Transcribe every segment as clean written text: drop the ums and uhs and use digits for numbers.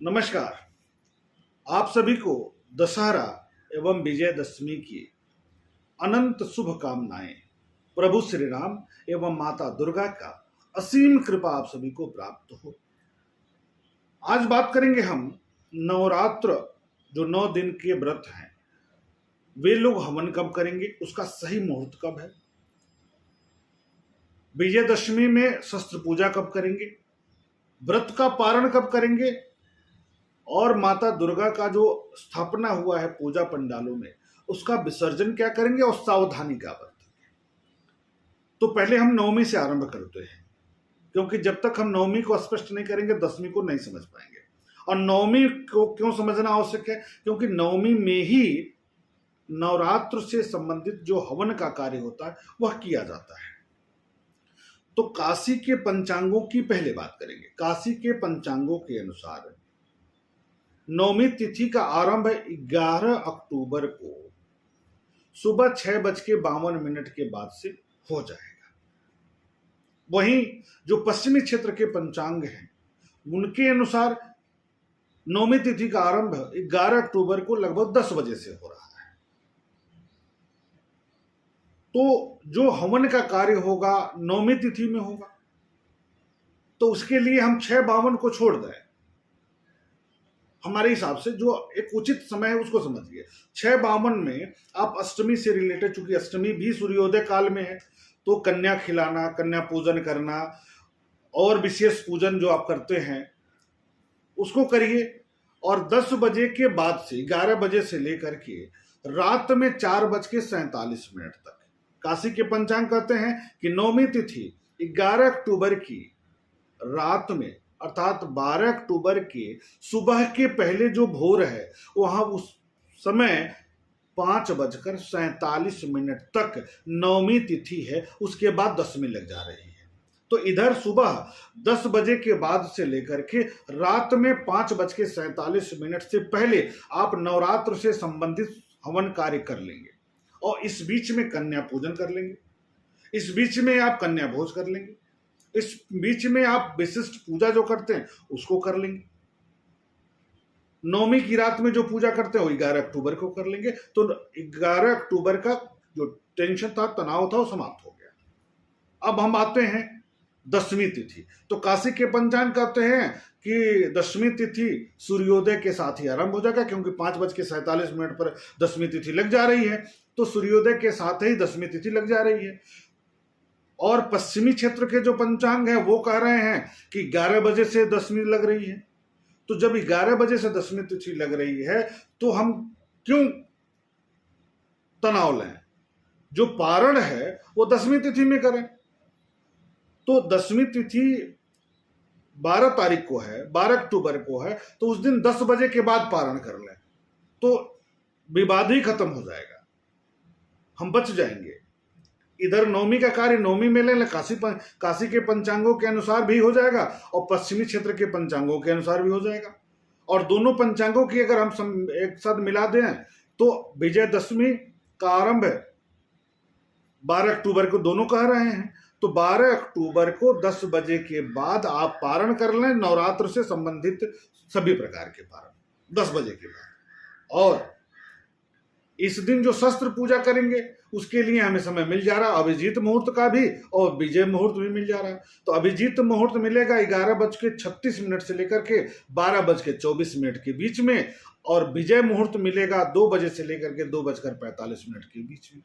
नमस्कार। आप सभी को दशहरा एवं विजयदशमी की अनंत शुभकामनाएं। प्रभु श्री राम एवं माता दुर्गा का असीम कृपा आप सभी को प्राप्त हो। आज बात करेंगे हम नवरात्र, जो 9 दिन के व्रत हैं, वे लोग हवन कब करेंगे, उसका सही मुहूर्त कब है, विजयदशमी में शस्त्र पूजा कब करेंगे, व्रत का पारण कब करेंगे, और माता दुर्गा का जो स्थापना हुआ है पूजा पंडालों में, उसका विसर्जन क्या करेंगे और सावधानी क्या बरतेंगे। तो पहले हम नवमी से आरंभ करते हैं, क्योंकि जब तक हम नवमी को स्पष्ट नहीं करेंगे दशमी को नहीं समझ पाएंगे। और नवमी को क्यों समझना आवश्यक है, क्योंकि नवमी में ही नवरात्र से संबंधित जो हवन का कार्य होता है वह किया जाता है। तो काशी के पंचांगों की पहले बात करेंगे। काशी के पंचांगों के अनुसार नवमी तिथि का आरंभ 11 अक्टूबर को सुबह 6:52 के बाद से हो जाएगा। वहीं जो पश्चिमी क्षेत्र के पंचांग हैं उनके अनुसार नवमी तिथि का आरंभ 11 अक्टूबर को लगभग 10 बजे से हो रहा है। तो जो हवन का कार्य होगा नवमी तिथि में होगा, तो उसके लिए हम 6:52 को छोड़ दें। हमारे हिसाब से जो एक उचित समय है उसको समझिए। 6:52 में आप अष्टमी से रिलेटेड, चूंकि अष्टमी भी सूर्योदय काल में है, तो कन्या खिलाना, कन्या पूजन करना और विशेष पूजन जो आप करते हैं उसको करिए। और 10 बजे के बाद से 11 बजे से लेकर के रात में 4:47 तक काशी के पंचांग कहते हैं कि नवमी तिथि 11 अक्टूबर की रात में, अर्थात 12 अक्टूबर के सुबह के पहले जो भोर है वहां उस समय 5:47 तक नवमी तिथि है, उसके बाद दशमी लग जा रही है। तो इधर सुबह 10 बजे के बाद से लेकर के रात में 5:47 से पहले आप नवरात्र से संबंधित हवन कार्य कर लेंगे, और इस बीच में कन्या पूजन कर लेंगे, इस बीच में आप कन्या भोज कर लेंगे, इस बीच में आप विशिष्ट पूजा जो करते हैं उसको कर लेंगे। नवमी की रात में जो पूजा करते हैं वो 11 अक्टूबर को कर लेंगे। तो 11 अक्टूबर का जो टेंशन था, तनाव था, वो समाप्त हो गया। अब हम आते हैं दशमी तिथि। तो काशी के पंचांग कहते हैं कि दशमी तिथि सूर्योदय के साथ ही आरंभ हो जाएगा, क्योंकि 5:47 पर दशमी तिथि लग जा रही है, तो सूर्योदय के साथ ही दशमी तिथि लग जा रही है। और पश्चिमी क्षेत्र के जो पंचांग हैं वो कह रहे हैं कि 11 बजे से दशमी लग रही है। तो जब 11 बजे से दशमी तिथि लग रही है तो हम क्यों तनाव लें, जो पारण है वो दशमी तिथि में करें। तो दशमी तिथि 12 तारीख को है, 12 अक्टूबर को है, तो उस दिन 10 बजे के बाद पारण कर लें तो विवाद ही खत्म हो जाएगा, हम बच जाएंगे। इधर नवमी का कार्य नवमी में लें, काशी के पंचांगों के अनुसार भी हो जाएगा और पश्चिमी क्षेत्र के पंचांगों के अनुसार भी हो जाएगा। और दोनों पंचांगों की अगर हम एक साथ मिला दें तो विजयदशमी का आरंभ 12 अक्टूबर को दोनों कह रहे हैं, तो 12 अक्टूबर को 10 बजे के बाद आप पारण कर लें, नवरात्र से संबंधित सभी प्रकार के पारण 10 बजे के बाद। और इस दिन जो शस्त्र पूजा करेंगे उसके लिए हमें समय मिल जा रहा है, अभिजीत मुहूर्त का भी और विजय मुहूर्त भी मिल जा रहा है। तो अभिजीत मुहूर्त मिलेगा 11:36 से लेकर के 12:24 के बीच में, और विजय मुहूर्त मिलेगा 2 बजे से लेकर के 2:45 के बीच में।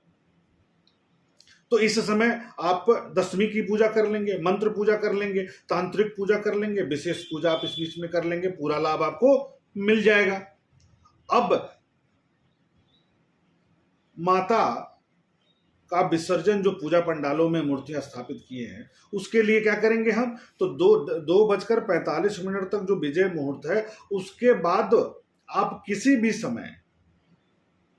तो इस समय आप दशमी की पूजा कर लेंगे, मंत्र पूजा कर लेंगे, तांत्रिक पूजा कर लेंगे, विशेष पूजा आप इस बीच में कर लेंगे, पूरा लाभ आपको मिल जाएगा। अब माता का विसर्जन, जो पूजा पंडालों में मूर्तियां स्थापित किए हैं, उसके लिए क्या करेंगे हम, तो 2:45 तक जो विजय मुहूर्त है उसके बाद आप किसी भी समय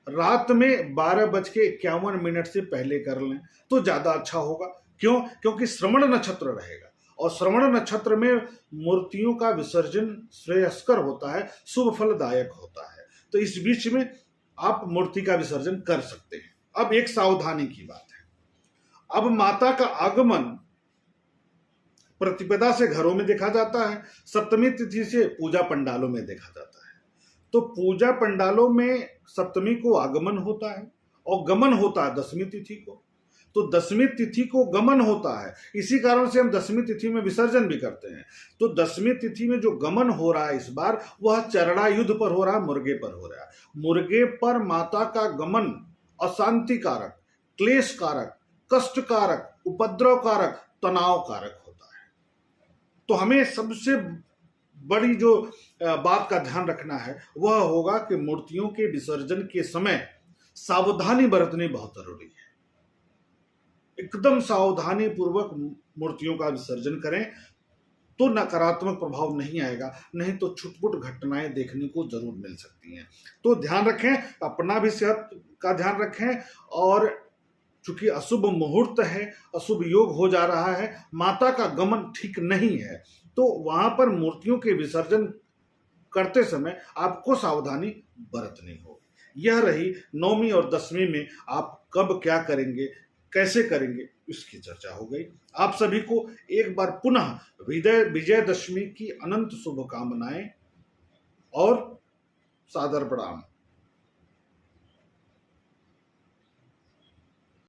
रात में 12:51 से पहले कर लें तो ज्यादा अच्छा होगा। क्यों? क्योंकि श्रवण नक्षत्र रहेगा, और श्रवण नक्षत्र में मूर्तियों का विसर्जन श्रेयस्कर होता है, शुभ फलदायक होता है। तो इस बीच में आप मूर्ति का विसर्जन कर सकते हैं। अब एक सावधानी की बात है, अब माता का आगमन प्रतिपदा से घरों में देखा जाता है, सप्तमी तिथि से पूजा पंडालों में देखा जाता है। तो पूजा पंडालों में सप्तमी को आगमन होता है और गमन होता है दशमी तिथि को। तो दशमी तिथि को गमन होता है, इसी कारण से हम दशमी तिथि में विसर्जन भी करते हैं। तो दशमी तिथि में जो गमन हो रहा है इस बार, वह चरड़ा युद्ध पर हो रहा है, मुर्गे पर हो रहा है। मुर्गे पर माता का गमन अशांति कारक, क्लेश कारक, कष्ट कारक, उपद्रव कारक, तनाव कारक होता है। तो हमें सबसे बड़ी जो बात का ध्यान रखना है वह होगा कि मूर्तियों के विसर्जन के समय सावधानी बरतनी बहुत जरूरी है। एकदम सावधानी पूर्वक मूर्तियों का विसर्जन करें तो नकारात्मक प्रभाव नहीं आएगा, नहीं तो छुटपुट घटनाएं देखने को जरूर मिल सकती हैं। तो ध्यान रखें, अपना भी सेहत का ध्यान रखें। और चूंकि अशुभ मुहूर्त है, अशुभ योग हो जा रहा है, माता का गमन ठीक नहीं है, तो वहां पर मूर्तियों के विसर्जन करते समय आपको सावधानी बरतनी होगी। यह रही नौवीं और दसवीं में आप कब क्या करेंगे, कैसे करेंगे, इसकी चर्चा हो गई। आप सभी को एक बार पुनः विजयदशमी की अनंत शुभकामनाएं और सादर प्रणाम।